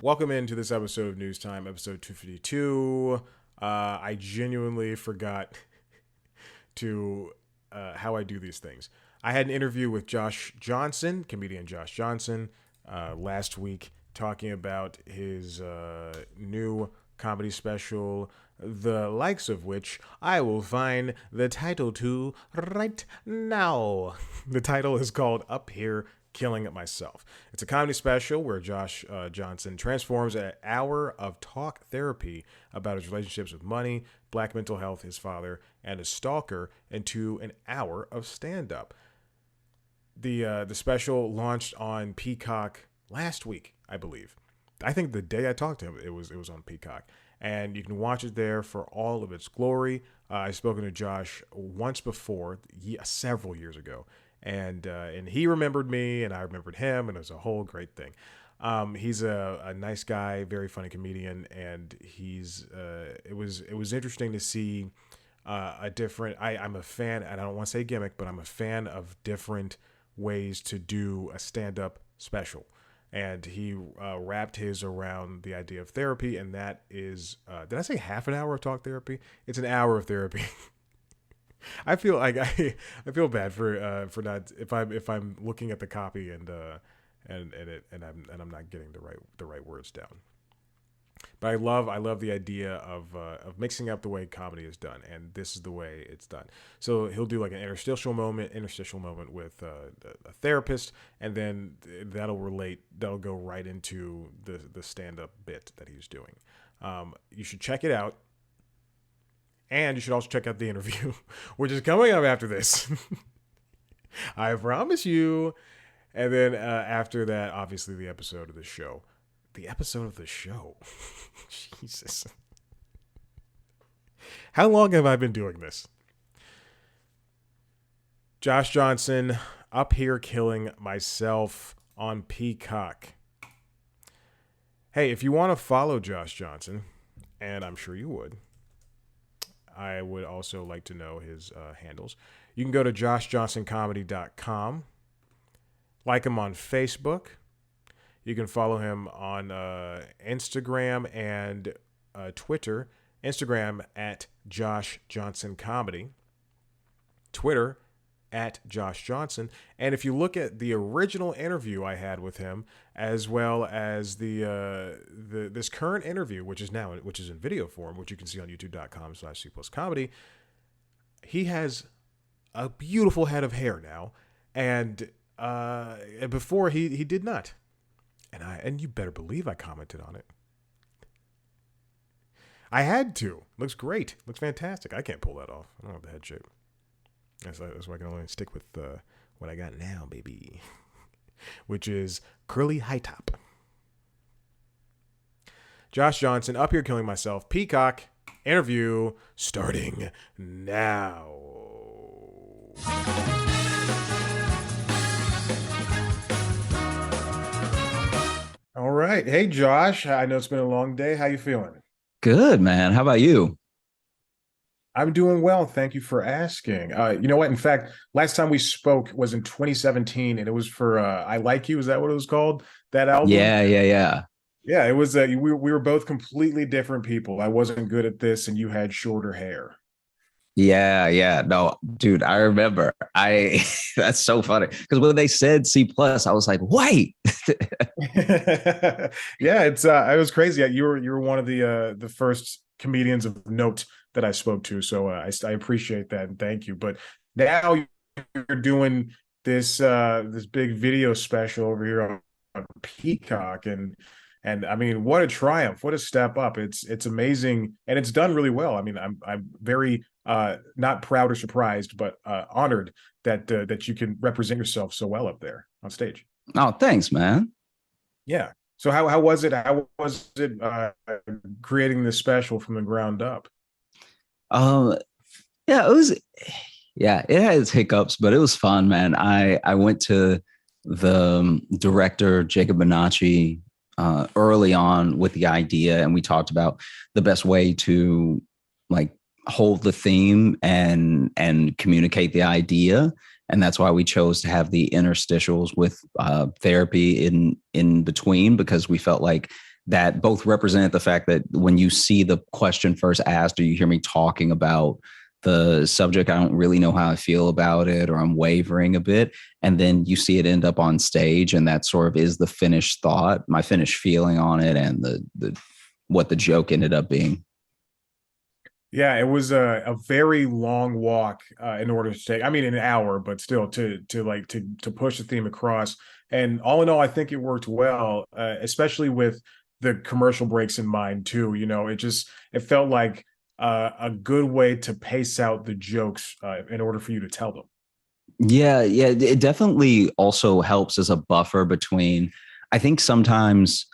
Welcome into this episode of News Time, episode 252. I genuinely forgot to how I do these things. I had an interview with Josh Johnson, comedian Josh Johnson, last week, talking about his new comedy special, the likes of which I will find the title to right now. The title is called Up Here Killing It Myself. It's a comedy special where Josh Johnson transforms an hour of talk therapy about his relationships with money, black mental health, his father, and his stalker into an hour of stand-up. The special launched on Peacock last week, I believe. I think the day I talked to him, it was on Peacock, and you can watch it there for all of its glory. I've spoken to Josh once before, several years ago, and he remembered me, and I remembered him, and it was a whole great thing. He's a nice guy, very funny comedian, and it was interesting to see a different. I'm a fan, and I don't want to say gimmick, but I'm a fan of different ways to do a stand-up special. And he wrapped his around the idea of therapy, and that is, did I say half an hour of talk therapy? It's an hour of therapy. I feel like I feel bad for not if I'm looking at the copy and I'm not getting the right words down. But I love the idea of mixing up the way comedy is done, and this is the way it's done. So he'll do like an interstitial moment with a therapist, and then that'll go right into the stand up bit that he's doing. You should check it out, and you should also check out the interview, which is coming up after this. I promise you. And then after that, obviously the episode of the show. The episode of the show. Jesus. How long have I been doing this? Josh Johnson, Up Here Killing Myself on Peacock. Hey, if you want to follow Josh Johnson, and I'm sure you would, I would also like to know his handles. You can go to joshjohnsоncomedy.com. Like him on Facebook. You can follow him on Instagram and Twitter. Instagram at Josh Johnson Comedy. Twitter at Josh Johnson. And if you look at the original interview I had with him, as well as this current interview, which is in video form, which you can see on youtube.com/C+comedy, he has a beautiful head of hair now, and before he did not. And you better believe I commented on it. I had to. Looks great. Looks fantastic. I can't pull that off. I don't have the head shape. That's why I can only stick with what I got now, baby. Which is curly high top. Josh Johnson, Up Here Killing Myself, Peacock, interview starting now. All right. Hey, Josh. I know it's been a long day. How you feeling? Good, man. How about you? I'm doing well. Thank you for asking. You know what? In fact, last time we spoke was in 2017, and it was for "I Like You." Is that what it was called? That album? Yeah. Yeah, it was. We were both completely different people. I wasn't good at this, and you had shorter hair. Yeah. No, dude, I remember. I That's so funny because when they said C plus, I was like, wait. Yeah, it was crazy. You were one of the first comedians of note that I spoke to, so I appreciate that and thank you. But now you're doing this big video special over here on Peacock, and I mean, what a triumph! What a step up! It's amazing, and it's done really well. I mean, I'm very not proud or surprised, but honored that you can represent yourself so well up there on stage. Oh, thanks, man. Yeah. So how was it? How was it creating this special from the ground up? Um, yeah, it was. Yeah, it had its hiccups, but it was fun, man. I went to the director Jacob Bonacci early on with the idea, and we talked about the best way to like hold the theme and communicate the idea, and that's why we chose to have the interstitials with therapy in between, because we felt like that both represent the fact that when you see the question first asked, or you hear me talking about the subject, I don't really know how I feel about it, or I'm wavering a bit. And then you see it end up on stage, and that sort of is the finished thought, my finished feeling on it, and the what the joke ended up being. Yeah, it was a very long walk in order to take. I mean, an hour, but still to push the theme across. And all in all, I think it worked well, especially with the commercial breaks in mind too. It felt like a good way to pace out the jokes in order for you to tell them. Yeah, yeah, it definitely also helps as a buffer between, I think sometimes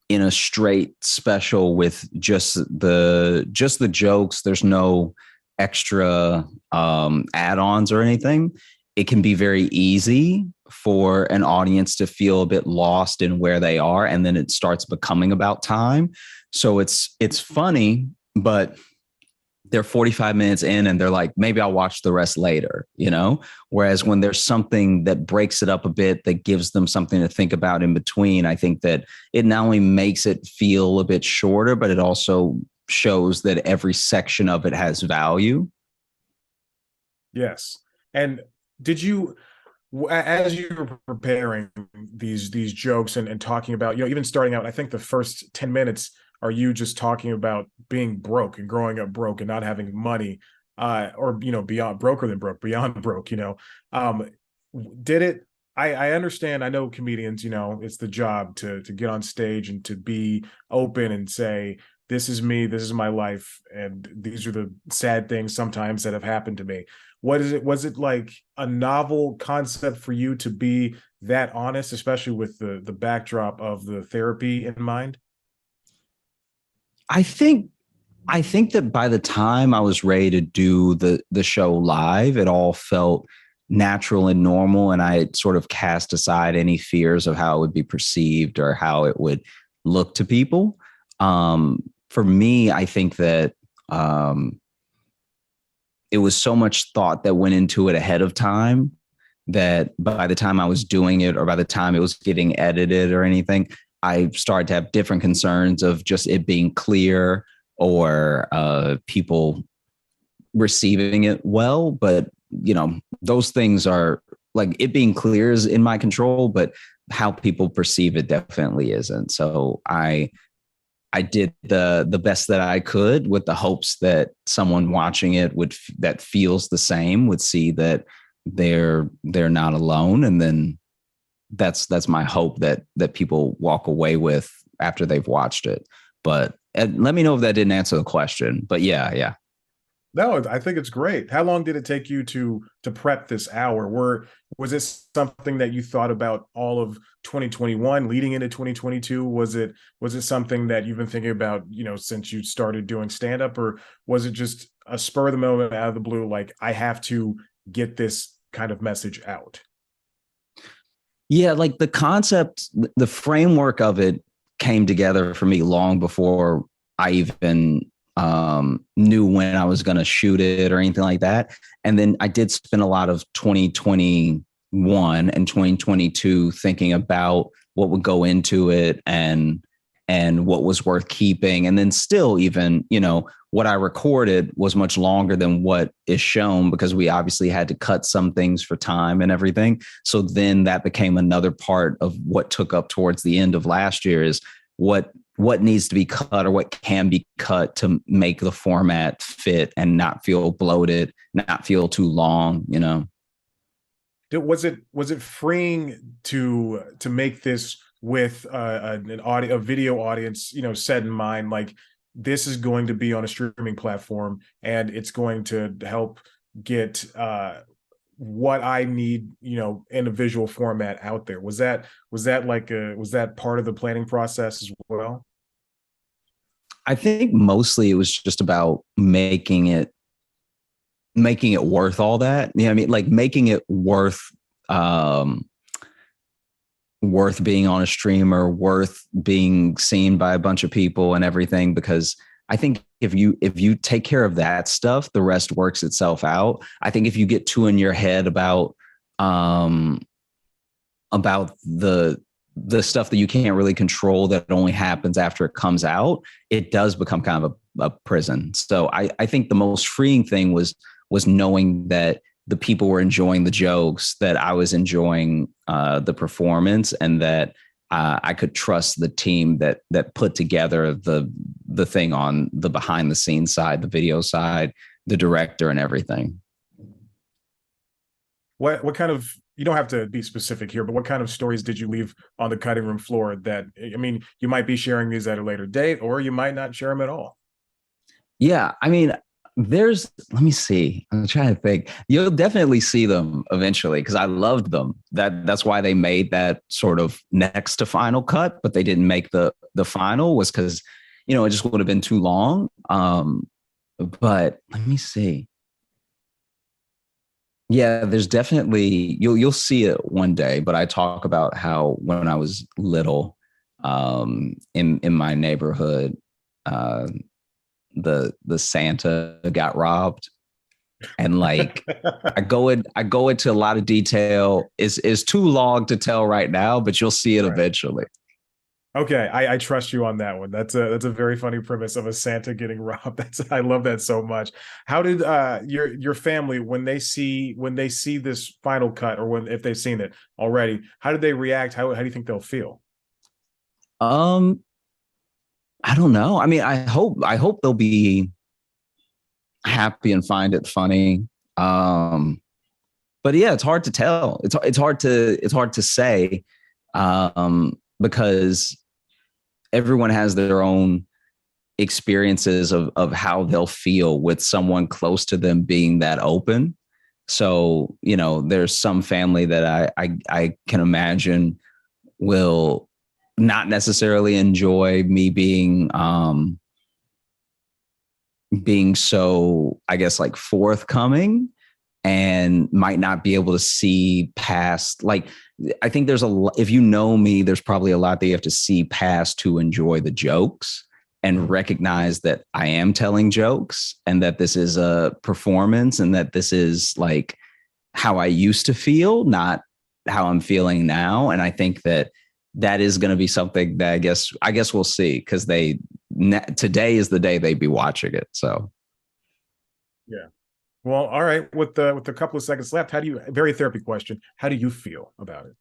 in a straight special with just the jokes, there's no extra add-ons or anything. It can be very easy for an audience to feel a bit lost in where they are, and then it starts becoming about time. So it's funny, but they're 45 minutes in and they're like, maybe I'll watch the rest later, you know? Whereas when there's something that breaks it up a bit, that gives them something to think about in between, I think that it not only makes it feel a bit shorter, but it also shows that every section of it has value. Yes. And did you, as you were preparing these jokes and talking about, even starting out, I think the first 10 minutes are you just talking about being broke and growing up broke and not having money, or beyond broker than broke, beyond broke. Um, did it? I understand. I know comedians. It's the job to get on stage and to be open and say, "This is me. This is my life, and these are the sad things sometimes that have happened to me." What is it? Was it like a novel concept for you to be that honest, especially with the backdrop of the therapy in mind? I think I think that by the time I was ready to do the show live, it all felt natural and normal, and I had sort of cast aside any fears of how it would be perceived or how it would look to people. For me, I think that it was so much thought that went into it ahead of time that by the time I was doing it, or by the time it was getting edited or anything, I started to have different concerns of just it being clear, or people receiving it well. But, those things are, like, it being clear is in my control, but how people perceive it definitely isn't. So I did the best that I could, with the hopes that someone watching it that feels the same would see that they're not alone. And then that's my hope, that people walk away with after they've watched it. But let me know if that didn't answer the question. But yeah. No, I think it's great. How long did it take you to prep this hour? Was this something that you thought about all of 2021 leading into 2022? Was it something that you've been thinking about, since you started doing stand up, or was it just a spur of the moment out of the blue, like, I have to get this kind of message out? Yeah, like the concept, the framework of it came together for me long before I even knew when I was going to shoot it or anything like that. And then I did spend a lot of 2021 and 2022 thinking about what would go into it, and what was worth keeping. And then still, even, what I recorded was much longer than what is shown, because we obviously had to cut some things for time and everything. So then that became another part of what took up towards the end of last year, is what needs to be cut, or what can be cut to make the format fit and not feel bloated, not feel too long. Was it freeing to make this with a video audience, set in mind, like, this is going to be on a streaming platform and it's going to help get what I need, in a visual format out there? Was that part of the planning process as well? I think mostly it was just about making it worth all that. I mean, like, making it worth being on a streamer, worth being seen by a bunch of people and everything. Because I think if you take care of that stuff, the rest works itself out. I think if you get too in your head about the the stuff that you can't really control that only happens after it comes out, it does become kind of a prison. So I think the most freeing thing was knowing that the people were enjoying the jokes, that I was enjoying the performance, and that I could trust the team that put together the thing on the behind the scenes side, the video side, the director, and everything. What kind of, you don't have to be specific here, but what kind of stories did you leave on the cutting room floor that, I mean, you might be sharing these at a later date, or you might not share them at all? Yeah, I mean, let me see. I'm trying to think. You'll definitely see them eventually because I loved them. That's why they made that sort of next to final cut, but they didn't make the final, was because, it just would have been too long. But let me see. Yeah, there's definitely, you'll see it one day, but I talk about how when I was little, in my neighborhood, the Santa got robbed, and like I go into a lot of detail. Is too long to tell right now, but you'll see it Right. eventually. Okay, I trust you on that one. That's a very funny premise of a Santa getting robbed. I love that so much. How did your family, when they see this final cut, or when if they've seen it already, how did they react? How do you think they'll feel? Um, I don't know. I mean, I hope they'll be happy and find it funny. Um, but yeah, it's hard to tell. It's hard to say, because everyone has their own experiences of how they'll feel with someone close to them being that open. So, there's some family that I can imagine will not necessarily enjoy me being so, I guess, like forthcoming, and might not be able to see past, like, I think if you know me, there's probably a lot that you have to see past to enjoy the jokes and recognize that I am telling jokes, and that this is a performance, and that this is like how I used to feel, not how I'm feeling now. And I think that is going to be something that I guess we'll see, because today is the day they'd be watching it. So Yeah. Well, all right. With a couple of seconds left, very therapy question. How do you feel about it?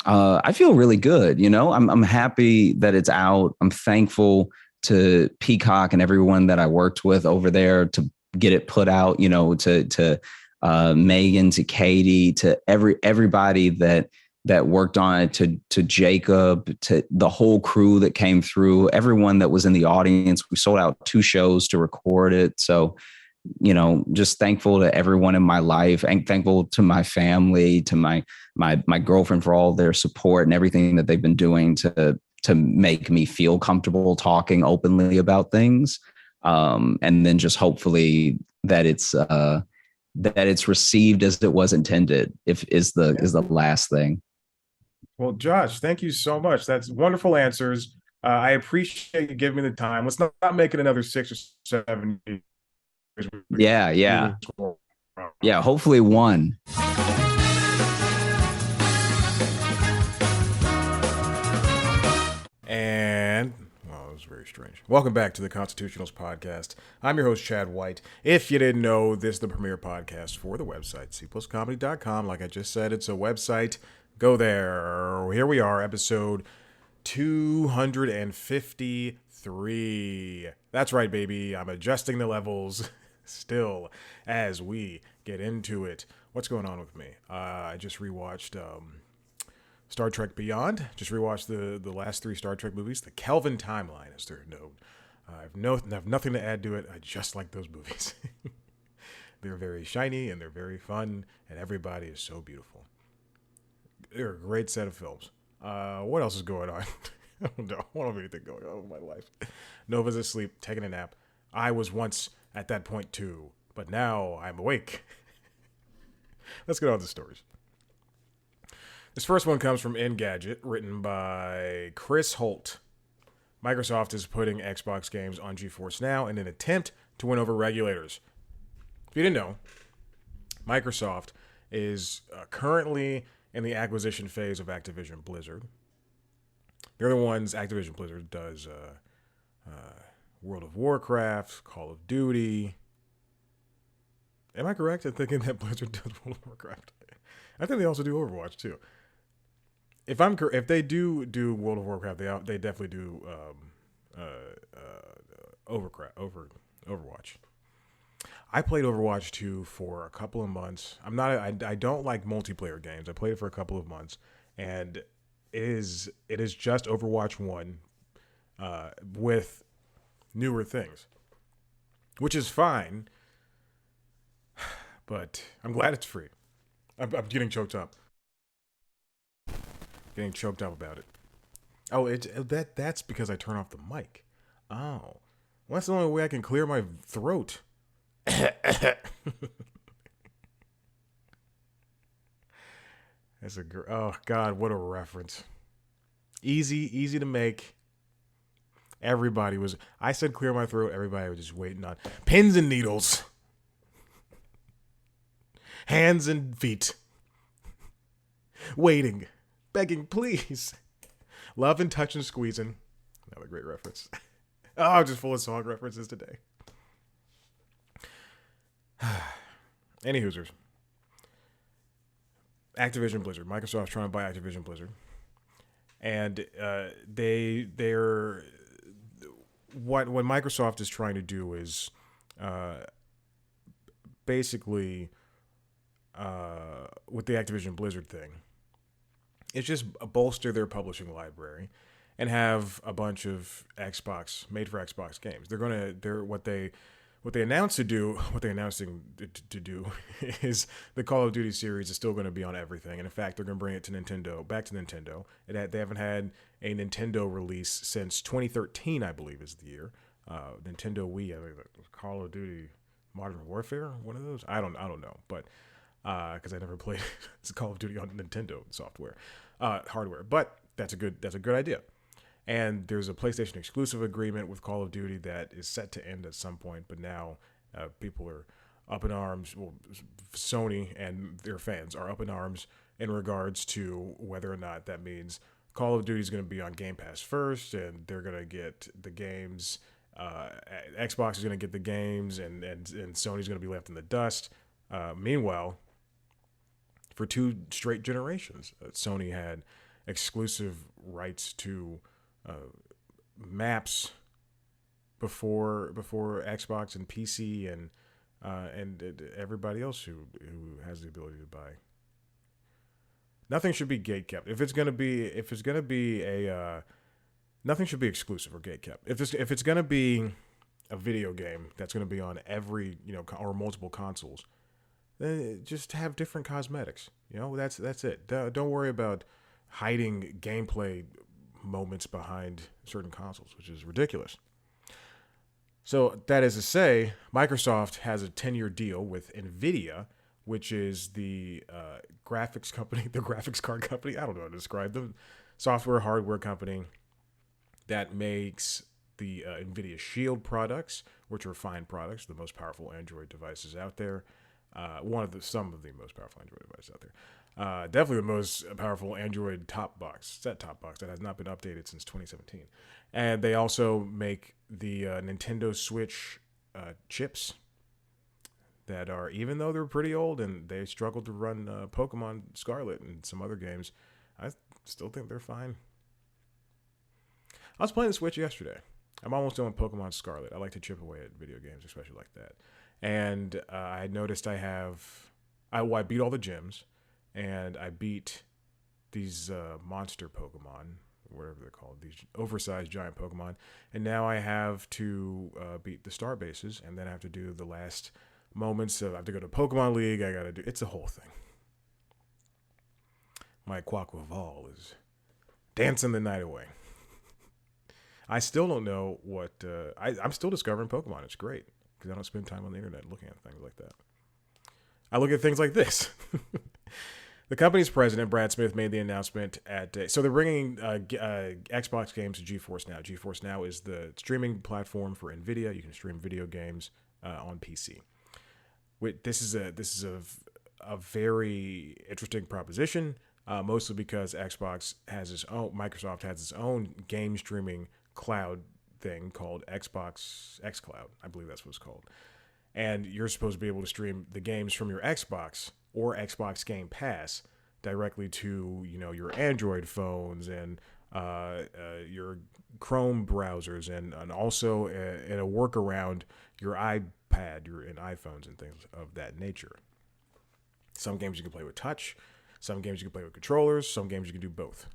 I feel really good. I'm happy that it's out. I'm thankful to Peacock and everyone that I worked with over there to get it put out. To Megan, to Katie, to everybody that worked on it, to Jacob, to the whole crew that came through, everyone that was in the audience. We sold out 2 shows to record it. So, just thankful to everyone in my life, and thankful to my family, to my girlfriend, for all their support and everything that they've been doing to make me feel comfortable talking openly about things. And then just hopefully that it's received as it was intended, is the last thing. Well, Josh, thank you so much. That's wonderful answers. I appreciate you giving me the time. Let's not make it another 6 or 7 years. Yeah, yeah. Yeah, hopefully one. And, well, it was very strange. Welcome back to the Constitutionals Podcast. I'm your host, Chad White. If you didn't know, this is the premier podcast for the website, cpluscomedy.com. Like I just said, it's a website. Go there. Here we are, episode 253. That's right, baby. I'm adjusting the levels still as we get into it. What's going on with me? I just rewatched Star Trek Beyond. Just rewatched the last 3 Star Trek movies. The Kelvin timeline, as they're known. I have nothing to add to it. I just like those movies. They're very shiny and they're very fun, and everybody is so beautiful. They're a great set of films. What else is going on? I don't have anything going on in my life. Nova's asleep, taking a nap. I was once at that point too, but now I'm awake. Let's get on to the stories. This first one comes from Engadget, written by Chris Holt. Microsoft is putting Xbox games on GeForce Now in an attempt to win over regulators. If you didn't know, Microsoft is currently in the acquisition phase of Activision Blizzard. They're the ones Activision Blizzard does World of Warcraft, Call of Duty. Am I correct in thinking that Blizzard does World of Warcraft? I think they also do Overwatch too. If they do World of Warcraft, they definitely do Overwatch. I played Overwatch 2 for a couple of months. I don't like multiplayer games. I played it for a couple of months, and it is just Overwatch 1 with newer things, which is fine. But I'm glad it's free. I'm getting choked up. Getting choked up about it. Oh, that's because I turn off the mic. Oh, well, that's the only way I can clear my throat. That's oh God, what a reference. Easy to make. Everybody was. I said clear my throat. Everybody was just waiting on pins and needles, hands and feet, waiting, begging, please. Love and touch and squeezing. Another great reference. Oh, I'm just full of song references today. Any Hoosers. Activision Blizzard. Microsoft's trying to buy Activision Blizzard, and they're what Microsoft is trying to do is basically with the Activision Blizzard thing, it's just bolster their publishing library and have a bunch of Xbox made for Xbox games. They're what they announced to do, what they're announcing to do is the Call of Duty series is still going to be on everything. And in fact, they're going to bring it to Nintendo, back to Nintendo. They haven't had a Nintendo release since 2013, I believe, is the year. Nintendo Wii, I think Call of Duty Modern Warfare, one of those. I don't know, but because I never played Call of Duty on Nintendo software, hardware. But that's a good idea. And there's a PlayStation exclusive agreement with Call of Duty that is set to end at some point, but now people are up in arms. Well, Sony and their fans are up in arms in regards to whether or not that means Call of Duty is going to be on Game Pass first, and they're going to get the games. Xbox is going to get the games, and Sony's going to be left in the dust. Meanwhile, for 2 straight generations, Sony had exclusive rights to maps before Xbox and PC and everybody else who has the ability to buy. Nothing should be gatekept. If it's gonna be a nothing should be exclusive or gatekept. If it's gonna be a video game that's gonna be on every or multiple consoles, then just have different cosmetics. That's it. Don't worry about hiding gameplay moments behind certain consoles, which is ridiculous. So that is to say, Microsoft has a 10-year deal with NVIDIA, which is the graphics company, the graphics card company. I don't know how to describe them. Software, hardware company that makes the NVIDIA Shield products, which are fine products, the most powerful Android devices out there. Some of the most powerful Android devices out there. Definitely the most powerful Android set-top box that has not been updated since 2017. And they also make the Nintendo Switch chips that are, even though they're pretty old and they struggled to run Pokemon Scarlet and some other games, I still think they're fine. I was playing the Switch yesterday. I'm almost done with Pokemon Scarlet. I like to chip away at video games, especially like that. And I noticed I beat all the gyms. And I beat these monster Pokemon, whatever they're called, these oversized giant Pokemon. And now I have to beat the star bases, and then I have to do the last moments. I have to go to Pokemon League. It's a whole thing. My Quaquaval is dancing the night away. I still don't know what... I'm still discovering Pokemon. It's great, because I don't spend time on the internet looking at things like that. I look at things like this. The company's president, Brad Smith, made the announcement so they're bringing Xbox games to GeForce Now. GeForce Now is the streaming platform for NVIDIA. You can stream video games on PC. This is a very interesting proposition. mostly because Microsoft has its own game streaming cloud thing called Xbox xCloud. I believe that's what it's called. And you're supposed to be able to stream the games from your Xbox or Xbox Game Pass directly to your Android phones and your Chrome browsers, and also in a workaround your iPad, your and iPhones and things of that nature. Some games you can play with touch, some games you can play with controllers, some games you can do both.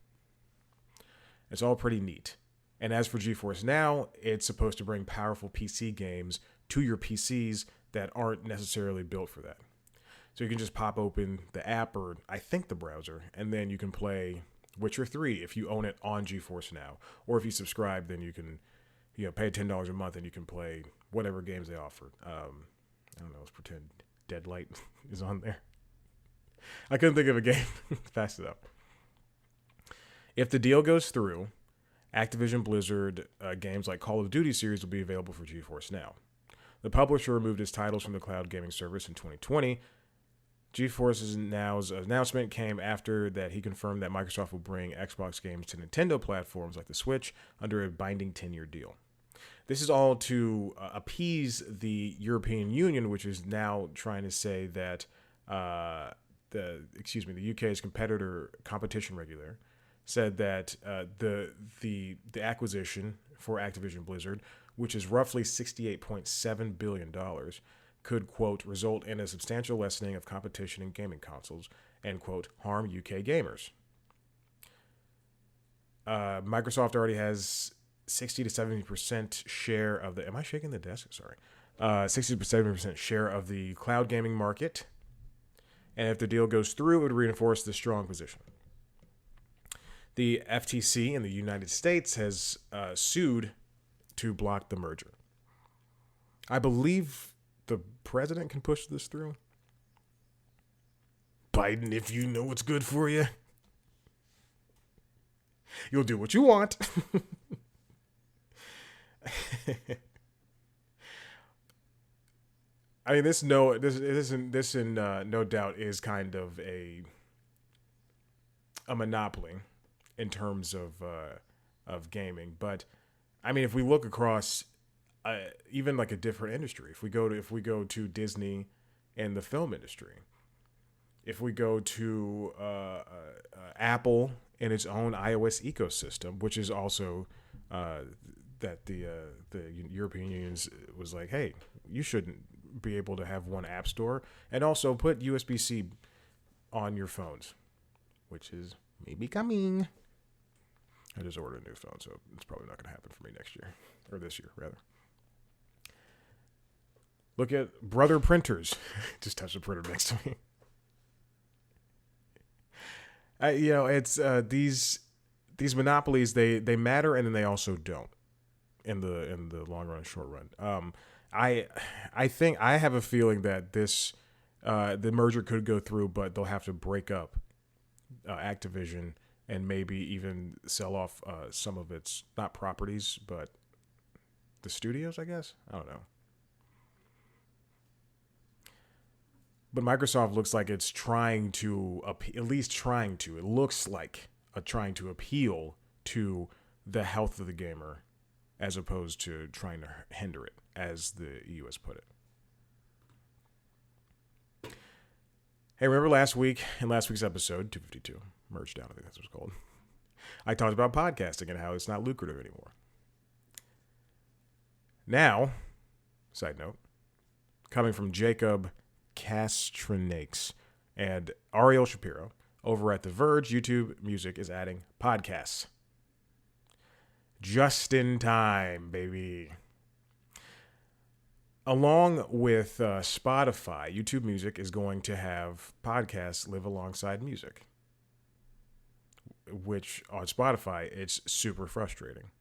It's all pretty neat. And as for GeForce Now, it's supposed to bring powerful PC games to your PCs that aren't necessarily built for that. So you can just pop open the app, or I think the browser, and then you can play Witcher 3 if you own it on GeForce Now. Or if you subscribe, then you can pay $10 a month and you can play whatever games they offer. I don't know, let's pretend Deadlight is on there. I couldn't think of a game fast enough. If the deal goes through, Activision Blizzard games like Call of Duty series will be available for GeForce Now. The publisher removed its titles from the cloud gaming service in 2020. GeForce Now's announcement came after that he confirmed that Microsoft will bring Xbox games to Nintendo platforms like the Switch under a binding 10-year deal. This is all to appease the European Union, which is now trying to say that the UK's competition regulator said that the acquisition for Activision Blizzard, which is roughly $68.7 billion, could, quote, result in a substantial lessening of competition in gaming consoles and, quote, harm UK gamers. Microsoft already has 60 to 70% share of the... Am I shaking the desk? Sorry. 60 to 70% share of the cloud gaming market. And if the deal goes through, it would reinforce this strong position. The FTC in the United States has sued to block the merger. I believe the president can push this through. Biden, if you know what's good for you, you'll do what you want. I mean, this no doubt is kind of a monopoly in terms of gaming. But I mean, if we look across even like a different industry, if we go to Disney and the film industry, if we go to Apple and its own iOS ecosystem, which is also that the European Union was like, hey, you shouldn't be able to have one app store, and also put USB-C on your phones, which is maybe coming. I just ordered a new phone, so it's probably not going to happen for me next year, or this year, rather. Look at Brother Printers. Just touch the printer next to me. It's these monopolies. They matter, and then they also don't in the long run and short run. I think I have a feeling that the merger could go through, but they'll have to break up Activision and maybe even sell off some of its, not properties, but the studios, I guess. I don't know. But Microsoft looks like it's trying to, it looks like trying to appeal to the health of the gamer as opposed to trying to hinder it, as the EU has put it. Hey, remember last week's episode, 252, Merge Down, I think that's what it's called. I talked about podcasting and how it's not lucrative anymore. Now, side note, coming from Jacob Castronakes and Ariel Shapiro over at The Verge, YouTube Music is adding podcasts. Just in time, baby. Along with Spotify, YouTube Music is going to have podcasts live alongside music, which on Spotify, it's super frustrating.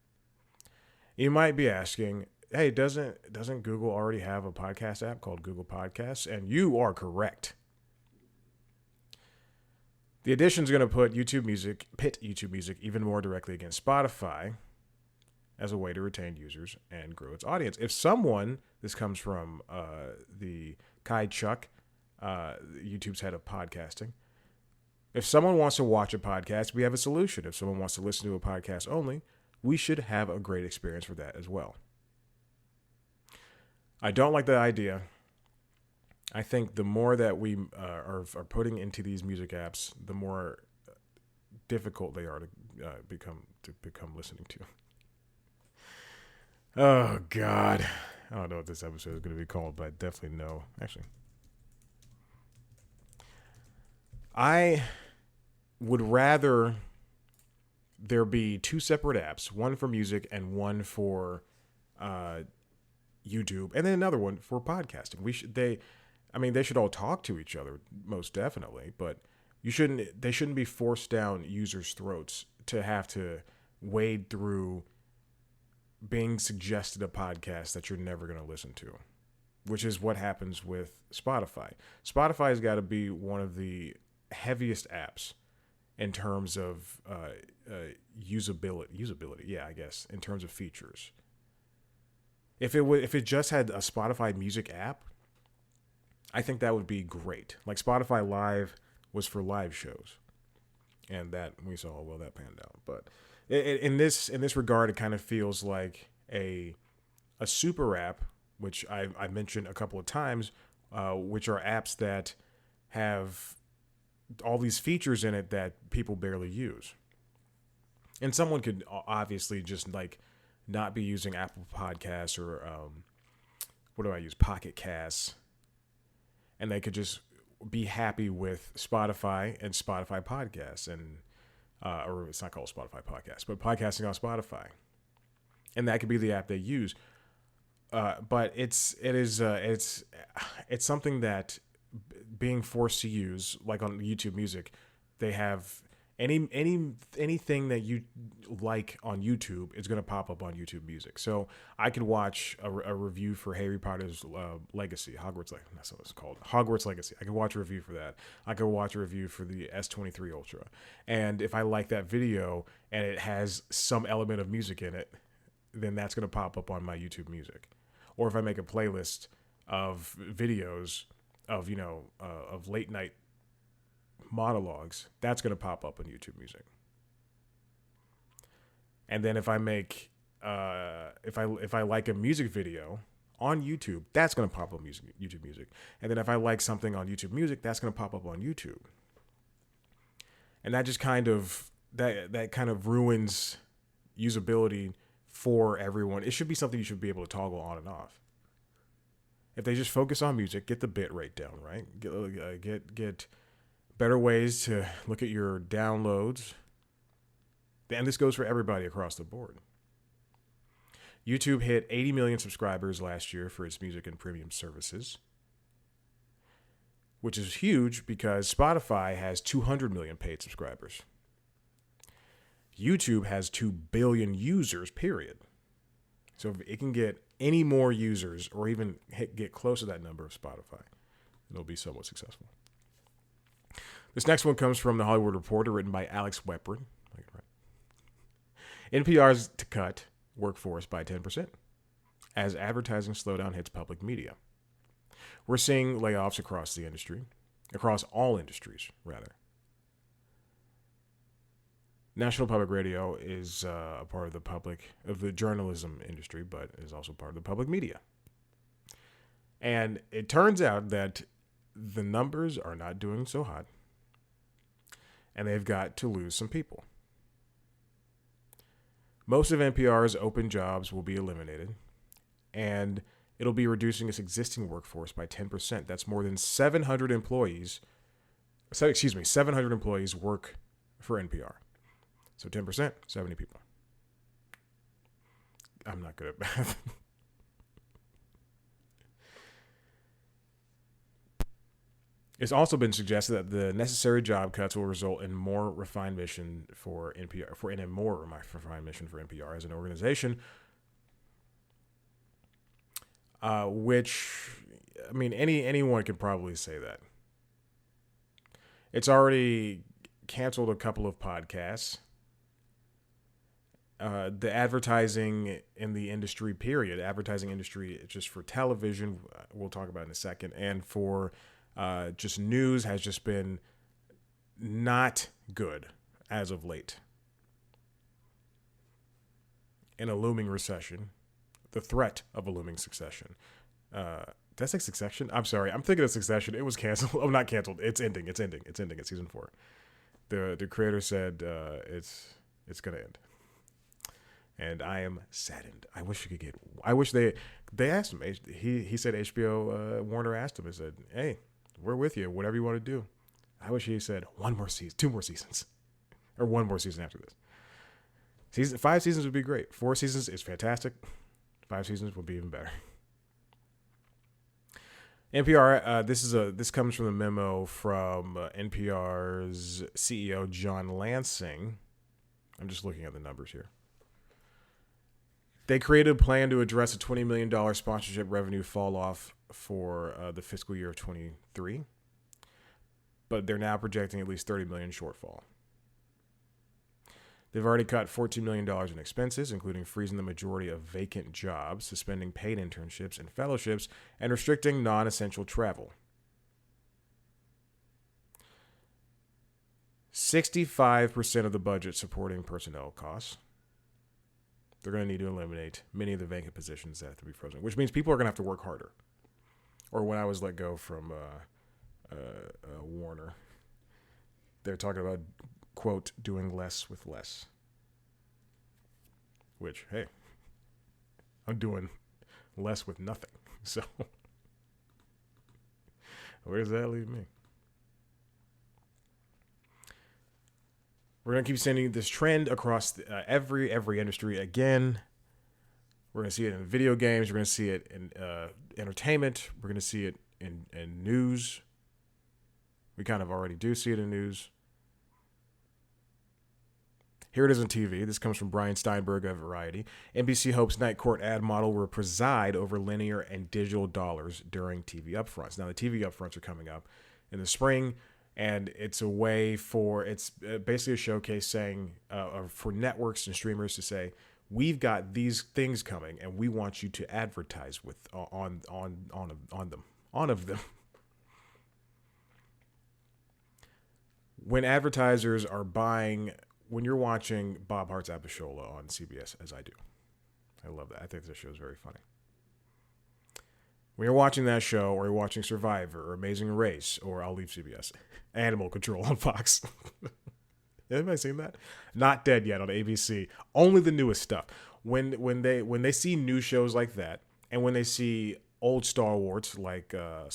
You might be asking, hey, doesn't Google already have a podcast app called Google Podcasts? And you are correct. The addition is going to pit YouTube Music even more directly against Spotify as a way to retain users and grow its audience. If someone, this comes from the Kai Chuck, YouTube's head of podcasting, If someone wants to watch a podcast, we have a solution. If someone wants to listen to a podcast only, we should have a great experience for that as well. I don't like the idea. I think the more that we are putting into these music apps, the more difficult they are to become listening to. Oh God, I don't know what this episode is going to be called, but I definitely know. Actually, I would rather there be two separate apps, one for music and one for uh, YouTube, and then another one for podcasting. They should all talk to each other, most definitely, but they shouldn't be forced down users' throats to have to wade through being suggested a podcast that you're never going to listen to, which is what happens with Spotify. Spotify's got to be one of the heaviest apps in terms of usability. Yeah, I guess in terms of features. If it just had a Spotify music app, I think that would be great. Like Spotify Live was for live shows, and that we saw how well that panned out. But in this regard, it kind of feels like a super app, which I mentioned a couple of times, which are apps that have all these features in it that people barely use. And someone could obviously just like not be using Apple Podcasts or what do I use? Pocket Casts. And they could just be happy with Spotify and Spotify Podcasts, and or it's not called Spotify Podcasts, but podcasting on Spotify, and that could be the app they use. But it's something that being forced to use, like on YouTube Music, they have anything that you like on YouTube is going to pop up on YouTube Music. So I could watch a review for Harry Potter's Legacy, Hogwarts Legacy. That's what it's called, Hogwarts Legacy. I could watch a review for that. I could watch a review for the S23 Ultra, and if I like that video and it has some element of music in it, then that's going to pop up on my YouTube Music. Or if I make a playlist of videos of of late night monologues, that's going to pop up on YouTube Music. And then if I make if I like a music video on YouTube, that's going to pop up YouTube Music. And then if I like something on YouTube Music, that's going to pop up on YouTube. And that just kind of that kind of ruins usability for everyone. It should be something you should be able to toggle on and off. If they just focus on music, get the bit rate down, right? Get better ways to look at your downloads. And this goes for everybody across the board. YouTube hit 80 million subscribers last year for its music and premium services, which is huge because Spotify has 200 million paid subscribers. YouTube has 2 billion users, period. So if it can get any more users or even get close to that number of Spotify, it'll be somewhat successful. This next one comes from The Hollywood Reporter, written by Alex Weprin. NPR's to cut workforce by 10% as advertising slowdown hits public media. We're seeing layoffs across the industry, across all industries, rather. National Public Radio is a part of the journalism industry, but is also part of the public media. And it turns out that the numbers are not doing so hot, and they've got to lose some people. Most of NPR's open jobs will be eliminated, and it'll be reducing its existing workforce by 10%. That's more than 700 employees. 700 employees work for NPR. So 10%, 70 people. I'm not good at math. It's also been suggested that the necessary job cuts will result in more refined mission for NPR, in a more refined mission for NPR as an organization. Which, I mean, anyone could probably say that. It's already canceled a couple of podcasts. The advertising in the industry, period, advertising industry just for television, we'll talk about in a second, and for just news has just been not good as of late. In a looming recession, the threat of a looming succession. Did I say Succession? I'm sorry. I'm thinking of Succession. It was canceled. Oh, not canceled. It's ending. It's ending. It's ending at season 4. The creator said it's gonna end, and I am saddened. I wish you could get. I wish they asked him. He said HBO Warner asked him and said, "Hey, we're with you. Whatever you want to do." I wish he said 1 more season, 2 more seasons, or 1 more season after this. 5 seasons would be great. 4 seasons is fantastic. 5 seasons would be even better. NPR. This comes from the memo from NPR's CEO John Lansing. I'm just looking at the numbers here. They created a plan to address a $20 million sponsorship revenue fall off for the fiscal year of 23, but they're now projecting at least $30 million shortfall. They've already cut $14 million in expenses, including freezing the majority of vacant jobs, suspending paid internships and fellowships, and restricting non-essential travel. 65% of the budget supporting personnel costs. They're going to need to eliminate many of the vacant positions that have to be frozen, which means people are going to have to work harder. Or when I was let go from Warner, they're talking about, quote, doing less with less. Which, hey, I'm doing less with nothing. So, where does that leave me? We're going to keep sending this trend across every industry again. We're going to see it in video games. We're going to see it in entertainment. We're going to see it in news. We kind of already do see it in news. Here it is on TV. This comes from Brian Steinberg of Variety. NBC hopes Night Court ad model will preside over linear and digital dollars during TV upfronts. Now, the TV upfronts are coming up in the spring, and it's a way for, it's basically a showcase saying, for networks and streamers to say, we've got these things coming, and we want you to advertise with on them. When advertisers are buying, when you're watching Bob Hart's Abishola on CBS, as I do, I love that. I think this show is very funny. When you're watching that show, or you're watching Survivor, or Amazing Race, or I'll leave CBS, Animal Control on Fox. Anybody seen that? Not Dead Yet on ABC. Only the newest stuff. When they see new shows like that, and when they see old stalwarts like the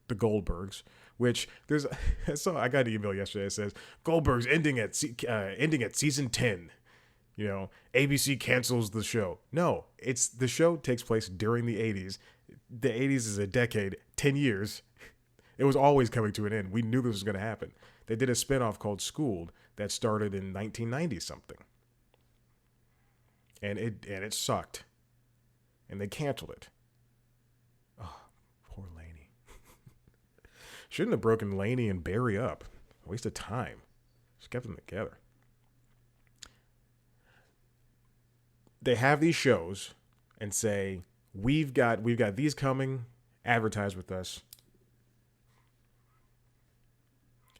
Goldbergs, which there's so I got an email yesterday that says Goldberg's ending at season 10. You know, ABC cancels the show. No, it's the show takes place during the 80s. The 80s is a decade, 10 years. It was always coming to an end. We knew this was going to happen. They did a spinoff called Schooled that started in 1990 something. And it sucked. And they canceled it. Oh, poor Laney. Shouldn't have broken Laney and Barry up. A waste of time. Just kept them together. They have these shows and say, we've got these coming, advertise with us.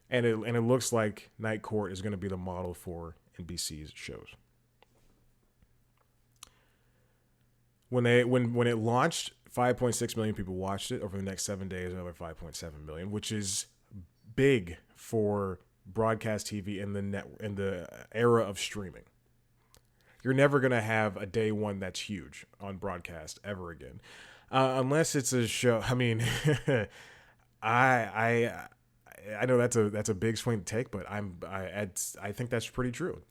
And it looks like Night Court is going to be the model for NBC's shows. When it launched, 5.6 million people watched it. Over the next 7 days, another 5.7 million, which is big for broadcast TV in the era of streaming. You're never going to have a day one that's huge on broadcast ever again. Unless it's a show. I mean, I know that's a big swing to take, but I think that's pretty true.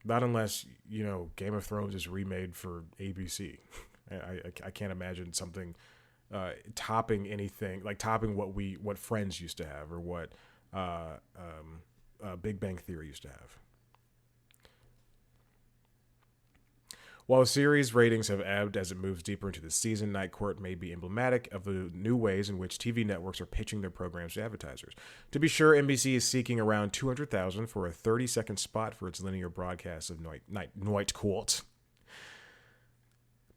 Not unless, you know, Game of Thrones is remade for ABC. I can't imagine something topping anything, like topping what Friends used to have, or what Big Bang Theory used to have. While series ratings have ebbed as it moves deeper into the season, Night Court may be emblematic of the new ways in which TV networks are pitching their programs to advertisers. To be sure, NBC is seeking around $200,000 for a 30-second spot for its linear broadcast of Night Court.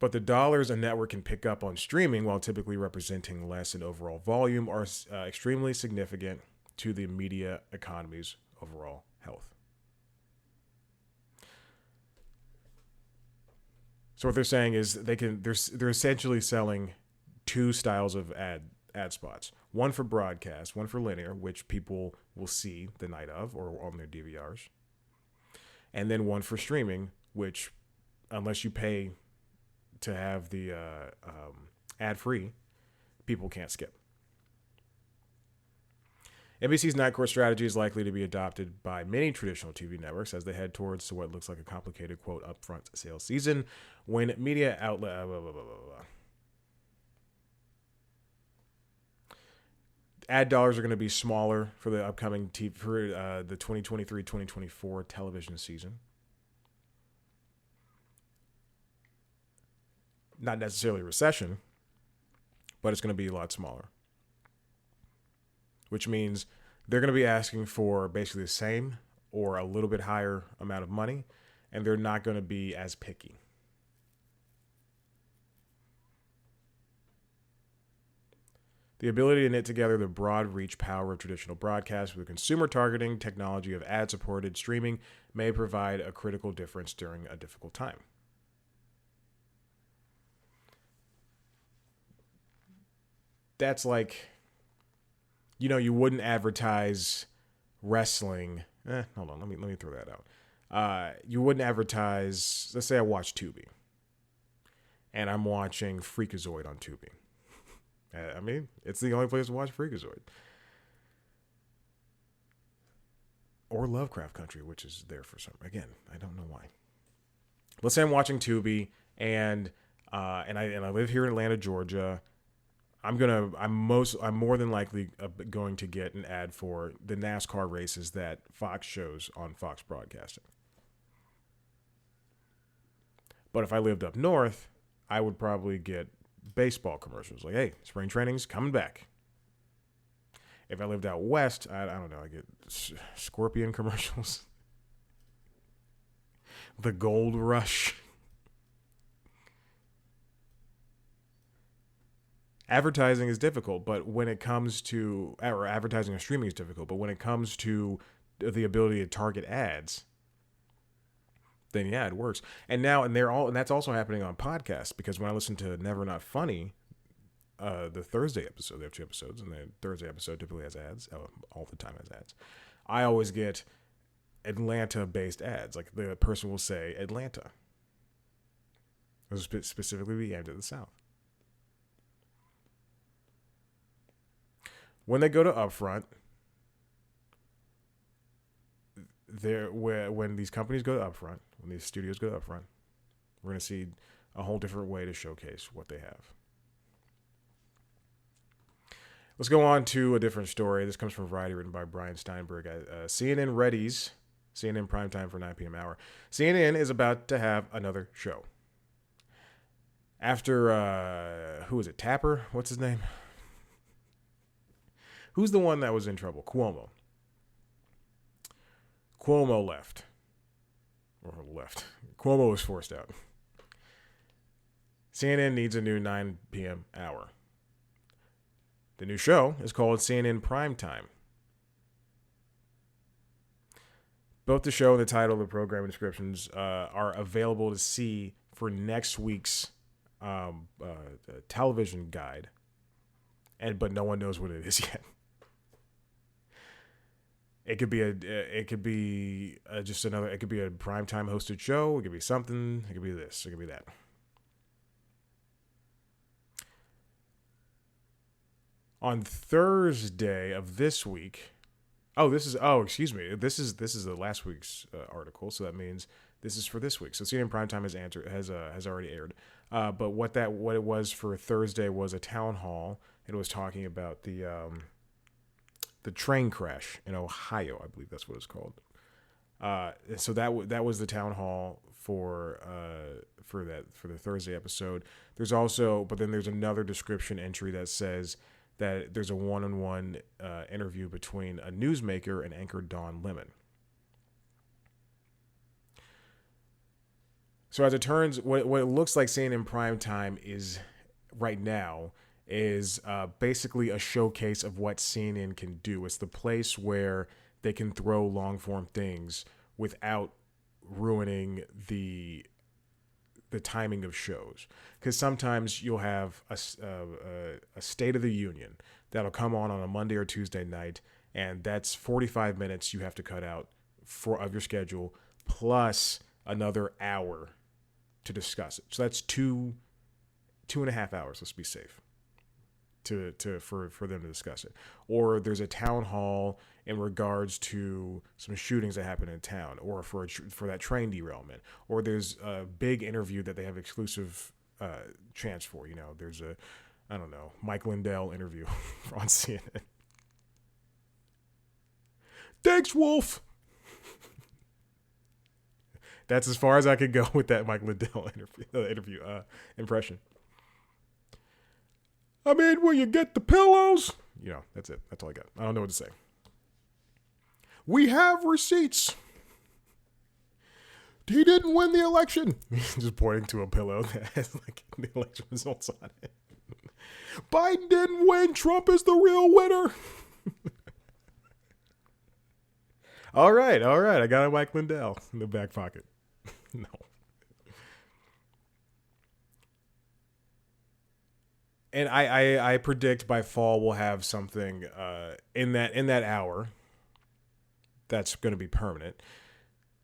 But the dollars a network can pick up on streaming, while typically representing less in overall volume, are extremely significant to the media economy's overall health. So what they're saying is they're essentially selling two styles of ad spots. One for broadcast, one for linear, which people will see the night of or on their DVRs. And then one for streaming, which, unless you pay to have the ad free, people can't skip. NBC's night court strategy is likely to be adopted by many traditional TV networks as they head towards what looks like a complicated, quote, upfront sales season when media outlet. Ad dollars are going to be smaller for the upcoming the 2023-2024 television season. Not necessarily a recession, but it's going to be a lot smaller. Which means they're going to be asking for basically the same or a little bit higher amount of money, and they're not going to be as picky. The ability to knit together the broad reach power of traditional broadcast with the consumer targeting technology of ad-supported streaming may provide a critical difference during a difficult time. That's like, you wouldn't advertise wrestling. Hold on, let me throw that out. You wouldn't advertise. Let's say I watch Tubi, and I'm watching Freakazoid on Tubi. I mean, it's the only place to watch Freakazoid, or Lovecraft Country, which is there for some. Again, I don't know why. Let's say I'm watching Tubi, and I live here in Atlanta, Georgia. I'm more than likely going to get an ad for the NASCAR races that Fox shows on Fox Broadcasting. But if I lived up north, I would probably get baseball commercials like, "Hey, spring training's coming back." If I lived out west, I don't know, I get Scorpion commercials, the Gold Rush. Advertising is difficult, but when it comes to, or advertising or streaming is difficult, but when it comes to the ability to target ads, then yeah, it works. And that's also happening on podcasts, because when I listen to Never Not Funny, the Thursday episode, they have 2 episodes, and the Thursday episode typically has ads, all the time has ads. I always get Atlanta-based ads. Like, the person will say Atlanta. Those will specifically be aimed at the South. When they go to upfront, when these companies go to upfront, when these studios go to upfront, we're going to see a whole different way to showcase what they have. Let's go on to a different story. This comes from Variety, written by Brian Steinberg. CNN readies CNN primetime for 9 p.m. hour. CNN is about to have another show. After, who is it, Tapper? What's his name? Who's the one that was in trouble? Cuomo. Cuomo left. Cuomo was forced out. CNN needs a new 9 p.m. hour. The new show is called CNN Primetime. Both the show and the title of the program descriptions are available to see for next week's television guide, but no one knows what it is yet. It could be a primetime hosted show. It could be something. It could be this. It could be that. On Thursday of this week, excuse me. This is the last week's article, so that means this is for this week. So CNN Primetime has already aired. But what it was for Thursday was a town hall. It was talking about the train crash in Ohio, I believe that's what it's called. So that was the town hall for the Thursday episode. There's another description entry that says that there's a one-on-one interview between a newsmaker and anchor Don Lemon. So as it turns, what it looks like seeing in prime time is right now is basically a showcase of what CNN can do. It's the place where they can throw long form things without ruining the timing of shows. Because sometimes you'll have a State of the Union that'll come on a Monday or Tuesday night, and that's 45 minutes you have to cut out of your schedule plus another hour to discuss it. So that's two and a half hours. Let's be safe for them to discuss it. Or there's a town hall in regards to some shootings that happen in town, or for that train derailment, or there's a big interview that they have exclusive chance for. There's a Mike Lindell interview on CNN. Thanks, Wolf. That's as far as I could go with that Mike Lindell interview impression. I mean, will you get the pillows? That's it. That's all I got. I don't know what to say. We have receipts. He didn't win the election. Just pointing to a pillow that has the election results on it. Biden didn't win. Trump is the real winner. All right. I got a Mike Lindell in the back pocket. No. And I predict by fall we'll have something in that hour that's going to be permanent.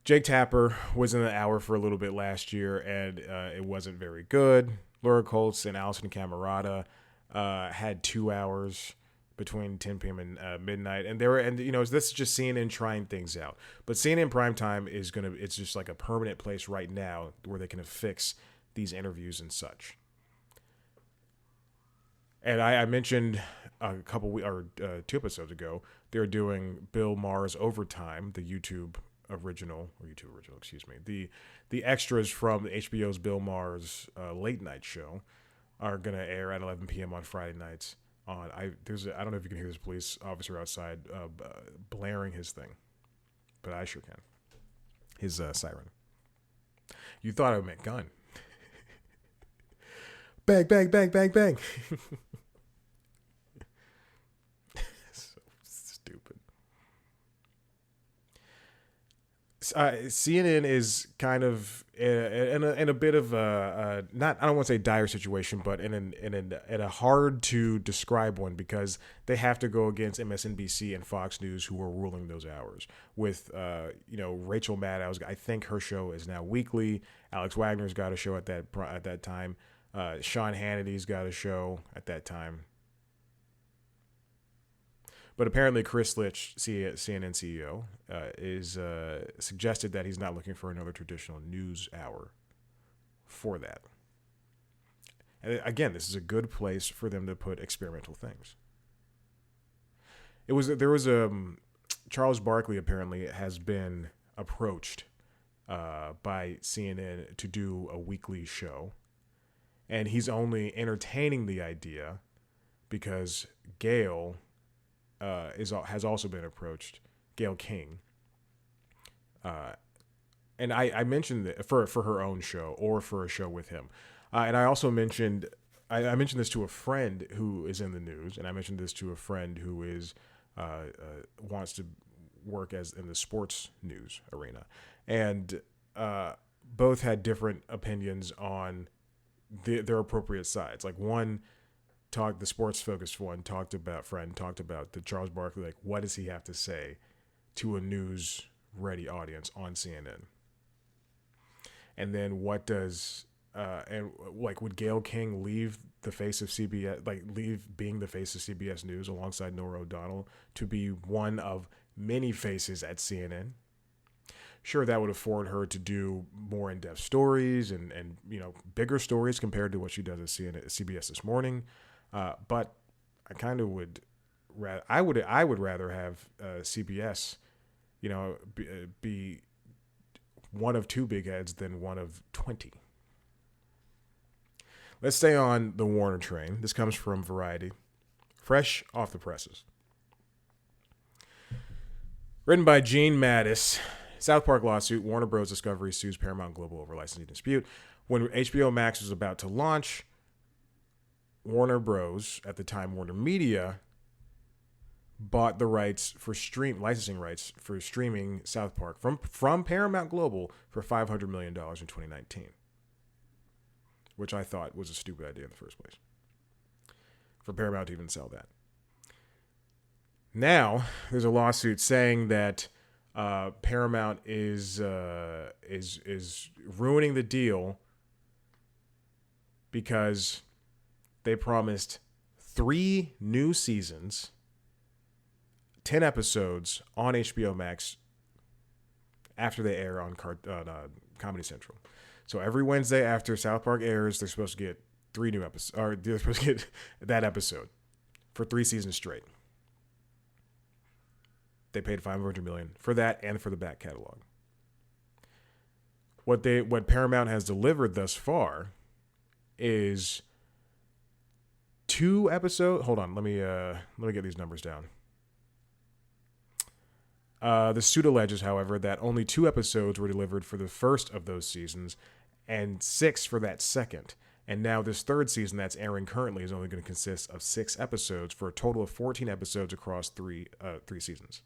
Jake Tapper was in the hour for a little bit last year, and it wasn't very good. Laura Colts and Allison Camerata had 2 hours between 10 p.m. and midnight, and this is just CNN trying things out. But CNN Primetime it's just like a permanent place right now where they can affix these interviews and such. And I mentioned a couple 2 episodes ago, they're doing Bill Maher's Overtime, the YouTube original, excuse me. The extras from HBO's Bill Maher's late night show are going to air at 11 p.m. on Friday nights. I don't know if you can hear this police officer outside blaring his thing, but I sure can. His siren. You thought I meant gun. Bang, bang, bang, bang, bang. So stupid. CNN is kind of in a bit of a not, I don't want to say dire situation, but in a hard to describe one, because they have to go against MSNBC and Fox News, who are ruling those hours. With Rachel Maddow, I think her show is now weekly. Alex Wagner's got a show at that time. Sean Hannity's got a show at that time. But apparently Chris Litch, CNN CEO, is suggested that he's not looking for another traditional news hour for that. And again, this is a good place for them to put experimental things. Charles Barkley apparently has been approached by CNN to do a weekly show. And he's only entertaining the idea because Gayle has also been approached, Gayle King. And I mentioned that for her own show or for a show with him. And I also mentioned this to a friend who is in the news, and I mentioned this to a friend who is wants to work in the sports news arena. And both had different opinions on their appropriate sides. Like the sports focused one talked about the Charles Barkley, like what does he have to say to a news ready audience on CNN? And then what does would Gayle King leave the face of CBS, leave being the face of CBS News alongside Norah O'Donnell to be one of many faces at CNN? Sure, that would afford her to do more in-depth stories and bigger stories compared to what she does at CBS This Morning. But I kind of would rather have CBS, be one of 2 big heads than one of 20. Let's stay on the Warner train. This comes from Variety, fresh off the presses. Written by Gene Mattis. South Park lawsuit. Warner Bros. Discovery sues Paramount Global over licensing dispute. When HBO Max was about to launch, Warner Bros., at the time Warner Media, bought the rights for licensing rights for streaming South Park from Paramount Global for $500 million in 2019, which I thought was a stupid idea in the first place for Paramount to even sell that. Now there's a lawsuit saying that Paramount is ruining the deal because they promised 3 new seasons, 10 episodes on HBO Max after they air on Comedy Central. So every Wednesday after South Park airs, they're supposed to get 3 new episodes, or they're supposed to get that episode for 3 seasons straight. They paid $500 million for that and for the back catalog. What Paramount has delivered thus far is 2 episodes. Hold on, let me get these numbers down. The suit alleges, however, that only 2 episodes were delivered for the first of those seasons and 6 for that second. And now this third season that's airing currently is only going to consist of 6 episodes for a total of 14 episodes across 3 seasons.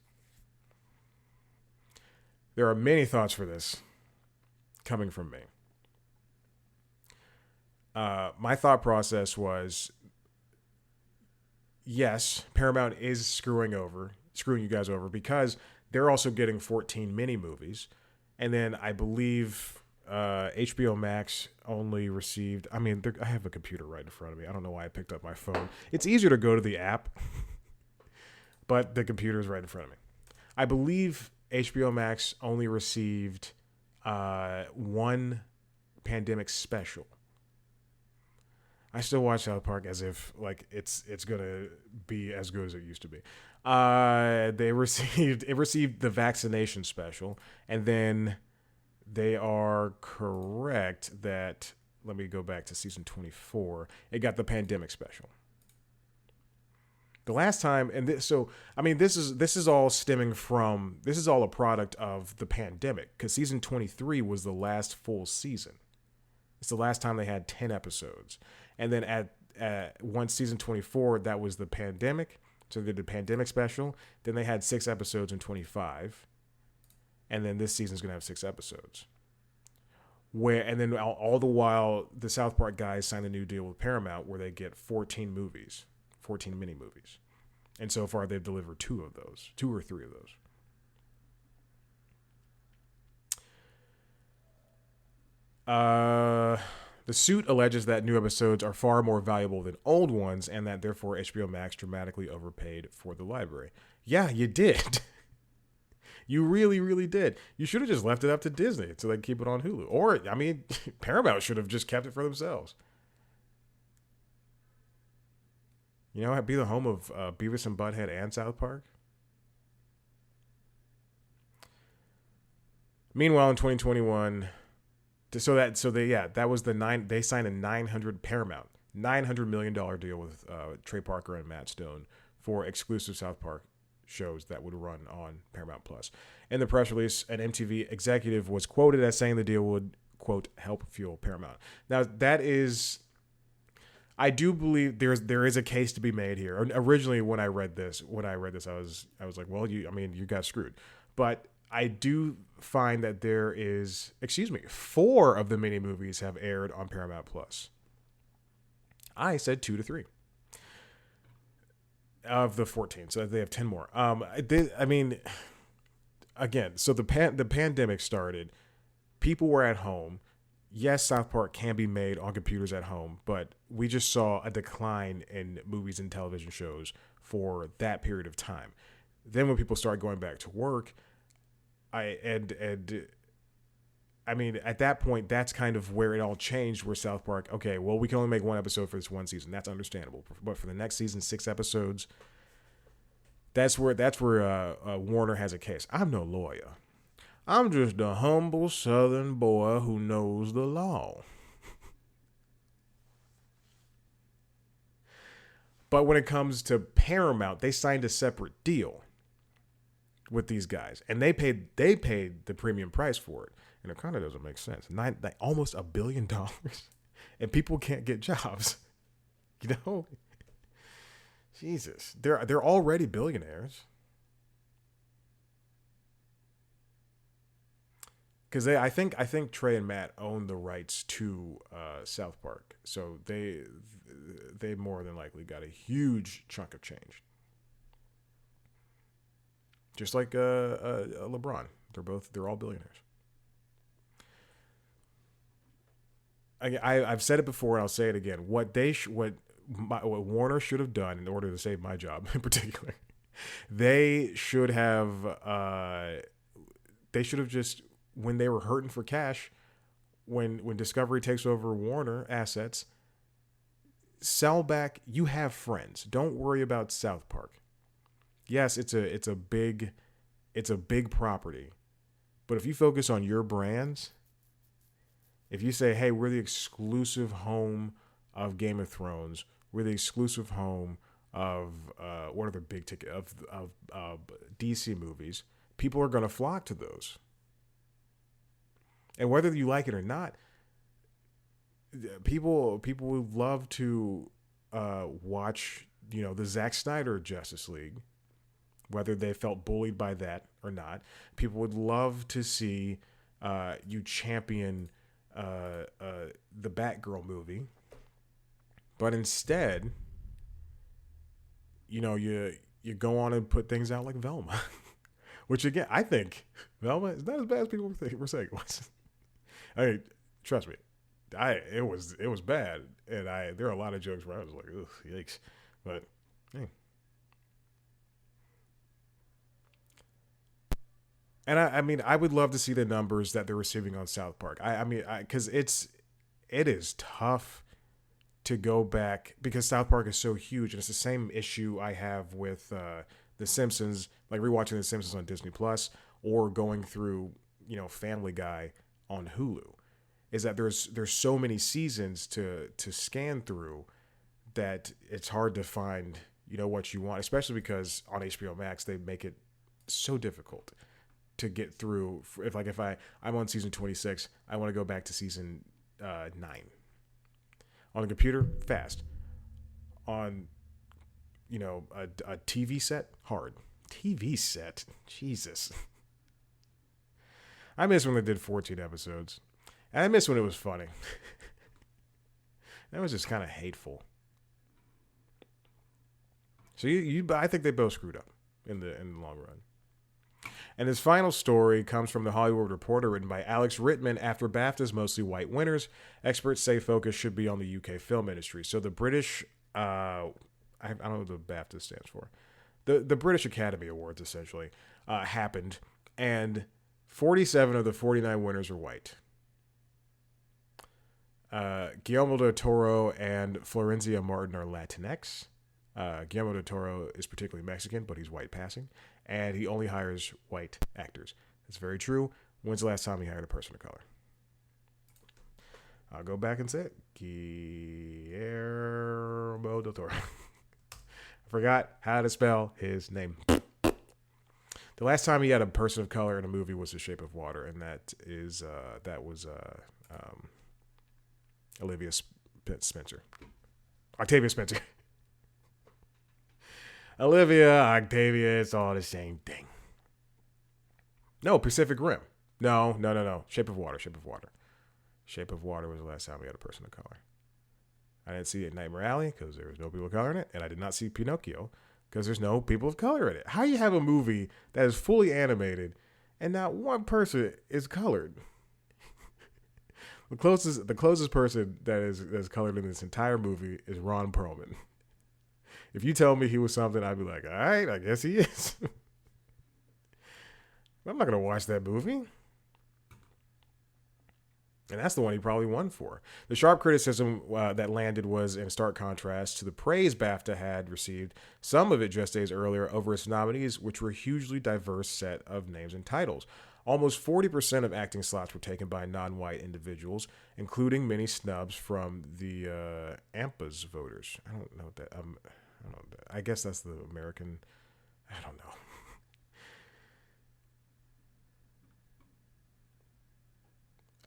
There are many thoughts for this coming from me. My thought process was, yes, Paramount is screwing you guys over because they're also getting 14 mini movies. And then I believe HBO Max only received, I have a computer right in front of me. I don't know why I picked up my phone. It's easier to go to the app, but the computer is right in front of me. I believe HBO Max only received 1 pandemic special. I still watch South Park as if like it's gonna be as good as it used to be. It received the vaccination special, and then they are correct that, let me go back to season 24. It got the pandemic special. The last time, and this is all stemming from, this is all a product of the pandemic, because season 23 was the last full season. It's the last time they had 10 episodes. And then at once season 24, that was the pandemic. So they did the pandemic special. Then they had 6 episodes in 25. And then this season's going to have 6 episodes. And then all the while, the South Park guys signed a new deal with Paramount where they get 14 movies, 14 mini movies. And so far, they've delivered 2 of those, 2 or 3 of those. The suit alleges that new episodes are far more valuable than old ones and that therefore HBO Max dramatically overpaid for the library. Yeah, you did. You really, really did. You should have just left it up to Disney so they can keep it on Hulu. Or, Paramount should have just kept it for themselves. You know, be the home of Beavis and Butthead and South Park. Meanwhile, in 2021... they signed a $900 million deal with Trey Parker and Matt Stone for exclusive South Park shows that would run on Paramount Plus. In the press release, an MTV executive was quoted as saying the deal would, quote, help fuel Paramount. Now that is, I do believe there is a case to be made here. Originally, when I read this, I was like, well, you got screwed, but I do find that there is, 4 of the mini movies have aired on Paramount Plus. I said 2 to 3 of the 14, so they have 10 more. Again, so the pandemic started. People were at home. Yes, South Park can be made on computers at home, but we just saw a decline in movies and television shows for that period of time. Then when people started going back to work, at that point, that's kind of where it all changed, where South Park, okay, well, we can only make 1 episode for this 1 season. That's understandable. But for the next season, 6 episodes, that's where Warner has a case. I'm no lawyer. I'm just a humble Southern boy who knows the law. But when it comes to Paramount, they signed a separate deal with these guys, and they paid the premium price for it, and it kind of doesn't make sense. Almost $1 billion, and people can't get jobs. You know, Jesus, they're already billionaires. Because I think Trey and Matt own the rights to South Park, so they more than likely got a huge chunk of change. Just like LeBron, they're all billionaires. I've said it before and I'll say it again. What Warner should have done in order to save my job in particular, they should have just, when they were hurting for cash, when Discovery takes over Warner assets, sell back. You have Friends. Don't worry about South Park. Yes, it's a big property, but if you focus on your brands, if you say, hey, we're the exclusive home of Game of Thrones, we're the exclusive home of what are the big ticket of DC movies, people are going to flock to those. And whether you like it or not, people would love to watch, the Zack Snyder Justice League, whether they felt bullied by that or not. People would love to see you champion the Batgirl movie, but instead, you go on and put things out like Velma, which again, I think Velma is not as bad as people were saying it was. I mean, trust me, it was bad, and there are a lot of jokes where I was like, ugh, yikes, but hey. And I mean, I would love to see the numbers that they're receiving on South Park. Because it is tough to go back, because South Park is so huge, and it's the same issue I have with The Simpsons, like rewatching The Simpsons on Disney Plus or going through Family Guy on Hulu, is that there's so many seasons to scan through that it's hard to find what you want, especially because on HBO Max they make it so difficult to get through. If I'm on season 26, I want to go back to season 9. On a computer, fast. On a TV set, hard. TV set, Jesus. I miss when they did 14 episodes, and I miss when it was funny. That was just kind of hateful. So I think they both screwed up in the long run. And his final story comes from the Hollywood Reporter, written by Alex Rittman. After BAFTA's mostly white winners, experts say focus should be on the UK film industry. So the British, I don't know what the BAFTA stands for, the British Academy Awards essentially happened, and 47 of the 49 winners are white. Guillermo del Toro and Florencia Martin are Latinx. Guillermo del Toro is particularly Mexican, but he's white passing, and he only hires white actors. That's very true. When's the last time he hired a person of color? I'll go back and say it. Guillermo del Toro. I forgot how to spell his name. The last time he had a person of color in a movie was The Shape of Water, and that was Octavia Spencer. Octavia, it's all the same thing. No, Pacific Rim. No. Shape of Water. Shape of Water was the last time we had a person of color. I didn't see it in Nightmare Alley because there was no people of color in it, and I did not see Pinocchio because there's no people of color in it. How you have a movie that is fully animated and not one person is colored? The closest person that is colored in this entire movie is Ron Perlman. If you tell me he was something, I'd be like, all right, I guess he is. I'm not going to watch that movie. And that's the one he probably won for. The sharp criticism that landed was in stark contrast to the praise BAFTA had received, some of it just days earlier, over its nominees, which were a hugely diverse set of names and titles. Almost 40% of acting slots were taken by non-white individuals, including many snubs from the AMPA's voters. I don't know what that. I guess that's the American. I don't know.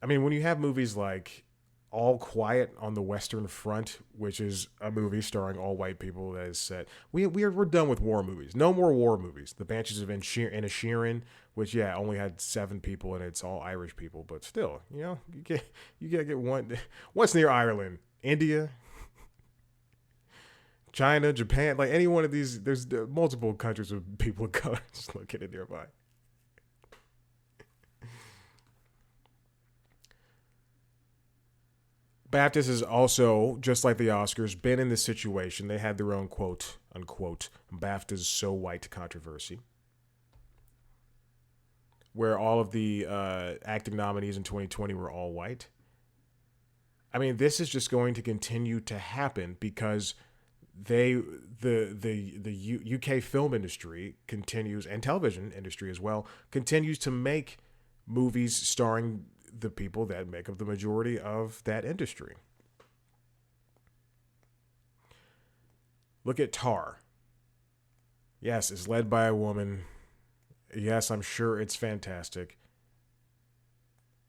I mean, when you have movies like All Quiet on the Western Front, which is a movie starring all white people that is set, we're done with war movies. No more war movies. The Banshees of Inisherin, which yeah only had 7 people and it's all Irish people, but still, you gotta get one. What's near Ireland? India, China, Japan, like any one of these. There's multiple countries with people of color just located nearby. Baptist is also, just like the Oscars, been in this situation. They had their own quote unquote BAFTA's so white controversy, where all of the acting nominees in 2020 were all white. I mean, this is just going to continue to happen because the UK film industry continues, and television industry as well, continues to make movies starring the people that make up the majority of that industry. Look at Tar. Yes, it's led by a woman. Yes, I'm sure it's fantastic.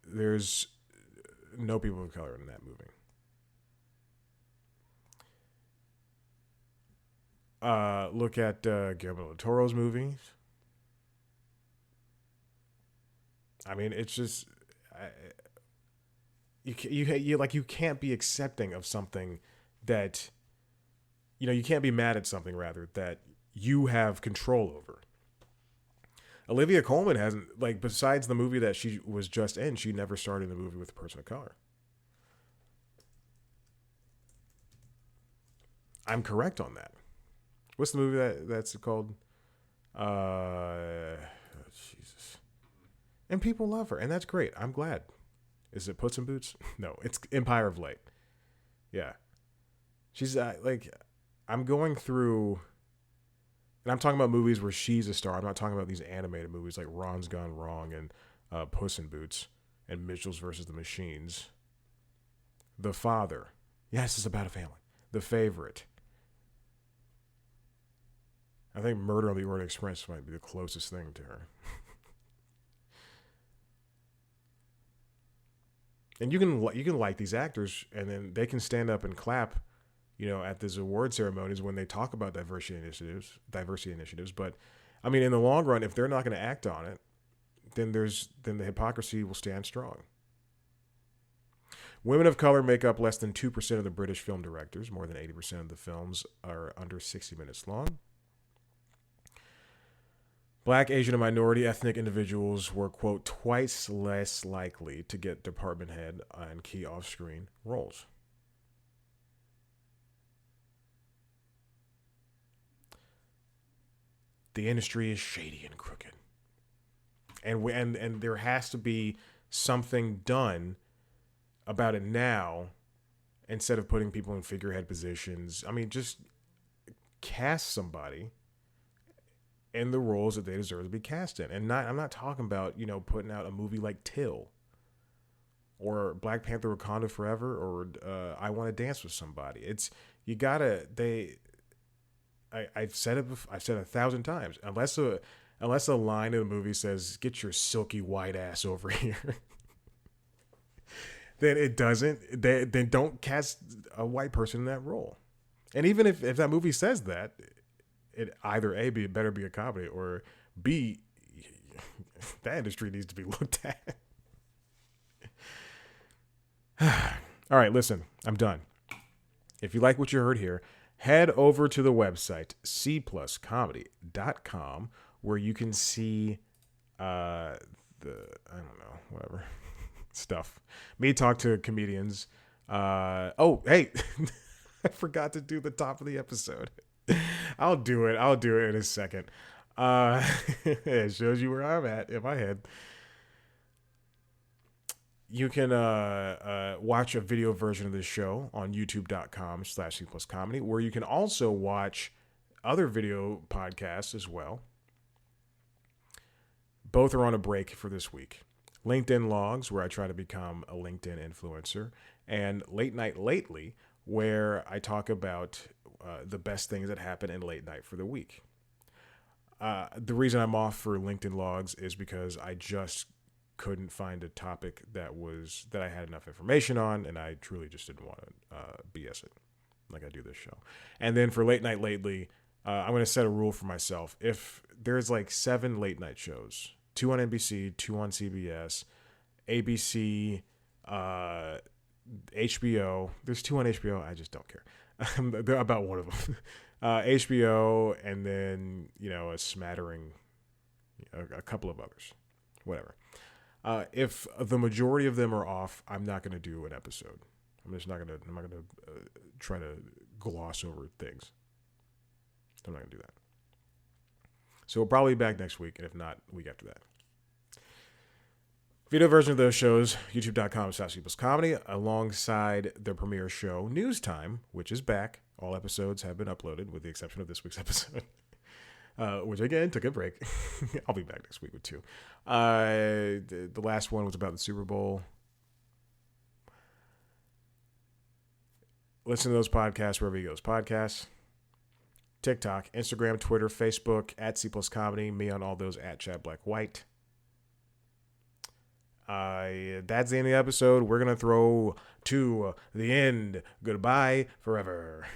There's no people of color in that movie. Look at Guillermo del Toro's movies. I mean, it's just you can't be accepting of something that you can't be mad at something rather that you have control over. Olivia Colman hasn't, like, besides the movie that she was just in, she never starred in a movie with a person of color. I'm correct on that. What's the movie that's called? Jesus. And people love her, and that's great. I'm glad. Is it Puss in Boots? No, it's Empire of Light. Yeah, she's like, I'm going through, and I'm talking about movies where she's a star. I'm not talking about these animated movies like Ron's Gone Wrong and Puss in Boots and Mitchell's versus the Machines. The Father. Yes, it's about a family. The Favorite. I think Murder on the Orient Express might be the closest thing to her. And you can like these actors, and then they can stand up and clap, at these award ceremonies when they talk about diversity initiatives. But I mean, in the long run, if they're not going to act on it, then the hypocrisy will stand strong. Women of color make up less than 2% of the British film directors. More than 80% of the films are under 60 minutes long. Black, Asian, and minority ethnic individuals were, quote, twice less likely to get department head and key off-screen roles. The industry is shady and crooked. And there has to be something done about it now instead of putting people in figurehead positions. I mean, just cast somebody in the roles that they deserve to be cast in. And I'm not talking about, putting out a movie like Till or Black Panther Wakanda Forever or I Want to Dance with Somebody. It's, you gotta, I've said it before, I've said it 1,000 times. Unless a line in the movie says, "Get your silky white ass over here," then it doesn't. Then don't cast a white person in that role. And even if that movie says that, it either it better be a comedy, or B, that industry needs to be looked at. All right, listen, I'm done. If you like what you heard here, head over to the website cpluscomedy.com, where you can see I don't know, whatever stuff. Me talk to comedians. Oh, hey, I forgot to do the top of the episode. I'll do it in a second. It shows you where I'm at in my head. You can watch a video version of this show on youtube.com/cpluscomedy, where you can also watch other video podcasts as well. Both are on a break for this week. LinkedIn Logs, where I try to become a LinkedIn influencer, and Late Night Lately, where I talk about the best things that happen in late night for the week. The reason I'm off for LinkedIn Logs is because I just couldn't find a topic that I had enough information on, and I truly just didn't want to BS it like I do this show. And then for Late Night Lately, I'm going to set a rule for myself. If there's like 7 late night shows, 2 on NBC, 2 on CBS, ABC, HBO. There's 2 on HBO. I just don't care. They're about one of them. HBO, and then a smattering, a couple of others, whatever. If the majority of them are off, I'm not going to do an episode. I'm not going to try to gloss over things. I'm not going to do that. So we'll probably be back next week, and if not, week after that. Video version of those shows, youtube.com/comedy, alongside the premiere show, News Time, which is back. All episodes have been uploaded, with the exception of this week's episode, which, again, took a break. I'll be back next week with 2. The last one was about the Super Bowl. Listen to those podcasts wherever you go. Podcasts, TikTok, Instagram, Twitter, Facebook, @C+Comedy, me on all those, @ChadBlackWhite. That's the end of the episode. We're going to throw to the end. Goodbye forever.